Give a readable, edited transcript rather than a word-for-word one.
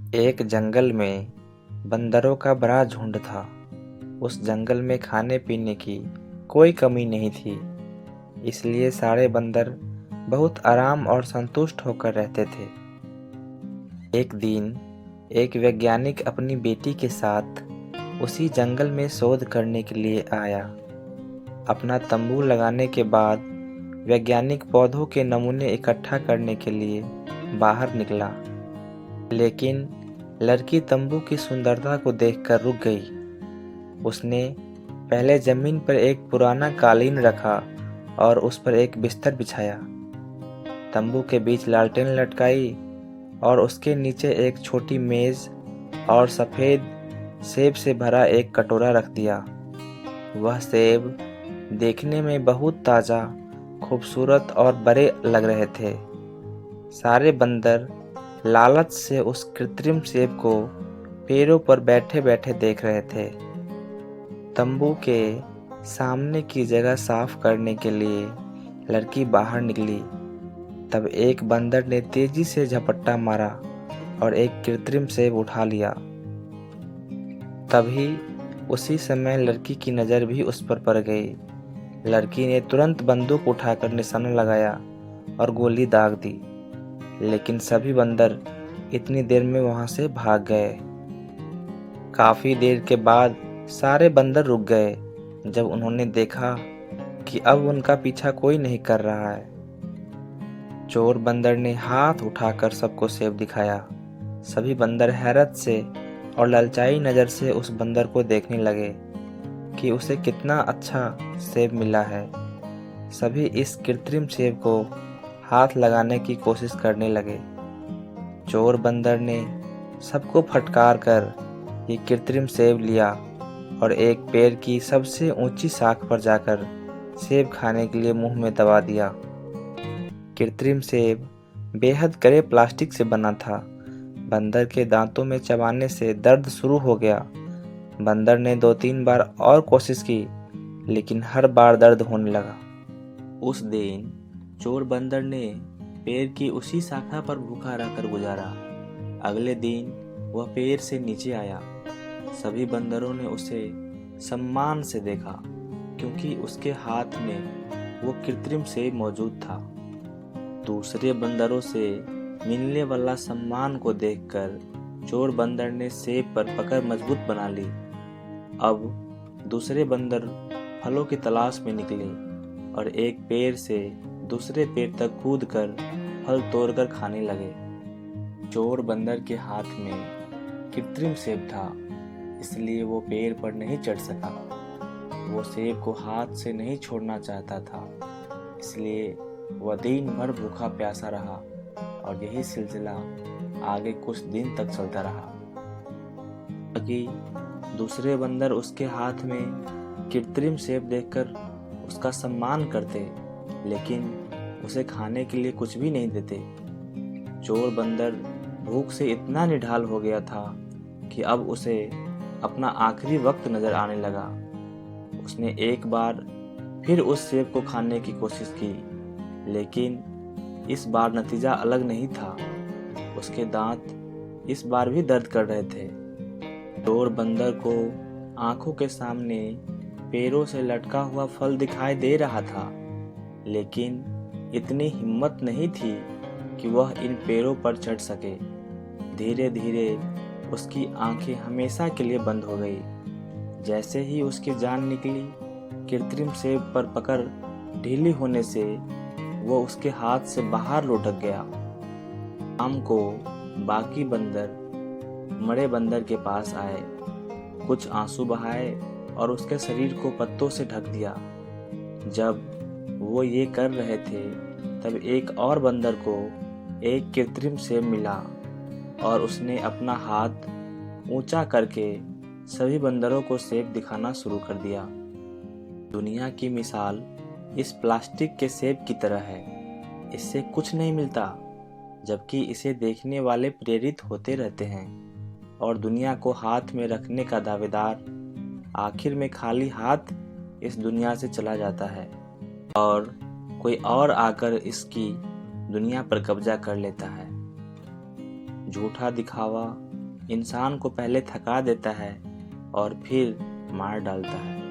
एक जंगल में बंदरों का बड़ा झुंड था। उस जंगल में खाने पीने की कोई कमी नहीं थी, इसलिए सारे बंदर बहुत आराम और संतुष्ट होकर रहते थे। एक दिन एक वैज्ञानिक अपनी बेटी के साथ उसी जंगल में शोध करने के लिए आया। अपना तंबू लगाने के बाद वैज्ञानिक पौधों के नमूने इकट्ठा करने के लिए बाहर निकला, लेकिन लड़की तंबू की सुंदरता को देखकर रुक गई। उसने पहले जमीन पर एक पुराना कालीन रखा और उस पर एक बिस्तर बिछाया। तंबू के बीच लालटेन लटकाई और उसके नीचे एक छोटी मेज और सफ़ेद सेब से भरा एक कटोरा रख दिया। वह सेब देखने में बहुत ताज़ा, खूबसूरत और बड़े लग रहे थे। सारे बंदर लालच से उस कृत्रिम सेब को पेड़ों पर बैठे बैठे देख रहे थे। तंबू के सामने की जगह साफ करने के लिए लड़की बाहर निकली। तब एक बंदर ने तेजी से झपट्टा मारा और एक कृत्रिम सेब उठा लिया। तभी उसी समय लड़की की नज़र भी उस पर पड़ गई। लड़की ने तुरंत बंदूक उठाकर निशाना लगाया और गोली दाग दी, लेकिन सभी बंदर इतनी देर में वहां से भाग गए। काफी देर के बाद सारे बंदर रुक गए जब उन्होंने देखा कि अब उनका पीछा कोई नहीं कर रहा है। चोर बंदर ने हाथ उठाकर सबको सेब दिखाया। सभी बंदर हैरत से और ललचाई नज़र से उस बंदर को देखने लगे कि उसे कितना अच्छा सेब मिला है। सभी इस कृत्रिम सेब को हाथ लगाने की कोशिश करने लगे। चोर बंदर ने सबको फटकार कर ये कृत्रिम सेब लिया और एक पेड़ की सबसे ऊंची शाख पर जाकर सेब खाने के लिए मुंह में दबा दिया। कृत्रिम सेब बेहद कड़े प्लास्टिक से बना था। बंदर के दांतों में चबाने से दर्द शुरू हो गया। बंदर ने 2-3 बार और कोशिश की, लेकिन हर बार दर्द होने लगा। उस दिन चोर बंदर ने पेड़ की उसी शाखा पर भूखा रहकर गुजारा। अगले दिन वह पेड़ से नीचे आया। सभी बंदरों ने उसे सम्मान से देखा, क्योंकि उसके हाथ में वो कृत्रिम सेब मौजूद था। दूसरे बंदरों से मिलने वाला सम्मान को देखकर चोर बंदर ने सेब पर पकड़ मजबूत बना ली। अब दूसरे बंदर फलों की तलाश में निकले और एक पेड़ से दूसरे पेड़ तक कूदकर फल तोड़कर खाने लगे। चोर बंदर के हाथ में कृत्रिम सेब था, इसलिए वो पेड़ पर नहीं चढ़ सका। वो सेब को हाथ से नहीं छोड़ना चाहता था, इसलिए वह दिन भर भूखा प्यासा रहा और यही सिलसिला आगे कुछ दिन तक चलता रहा। ताकि दूसरे बंदर उसके हाथ में कृत्रिम सेब देखकर उसका सम्मान करते, लेकिन उसे खाने के लिए कुछ भी नहीं देते। चोर बंदर भूख से इतना निढाल हो गया था कि अब उसे अपना आखिरी वक्त नजर आने लगा। उसने एक बार फिर उस सेब को खाने की कोशिश की, लेकिन इस बार नतीजा अलग नहीं था। उसके दांत इस बार भी दर्द कर रहे थे। चोर बंदर को आंखों के सामने पेड़ों से लटका हुआ फल दिखाई दे रहा था, लेकिन इतनी हिम्मत नहीं थी कि वह इन पेड़ों पर चढ़ सके। धीरे धीरे उसकी आंखें हमेशा के लिए बंद हो गई। जैसे ही उसकी जान निकली, कृत्रिम सेब पर पकड़ ढीली होने से वो उसके हाथ से बाहर लुढ़क गया। शाम को बाकी बंदर मरे बंदर के पास आए, कुछ आंसू बहाए और उसके शरीर को पत्तों से ढक दिया। जब वो ये कर रहे थे, तब एक और बंदर को एक कृत्रिम सेब मिला और उसने अपना हाथ ऊंचा करके सभी बंदरों को सेब दिखाना शुरू कर दिया। दुनिया की मिसाल इस प्लास्टिक के सेब की तरह है। इससे कुछ नहीं मिलता, जबकि इसे देखने वाले प्रेरित होते रहते हैं और दुनिया को हाथ में रखने का दावेदार आखिर में खाली हाथ इस दुनिया से चला जाता है और कोई और आकर इसकी दुनिया पर कब्जा कर लेता है। झूठा दिखावा इंसान को पहले थका देता है और फिर मार डालता है।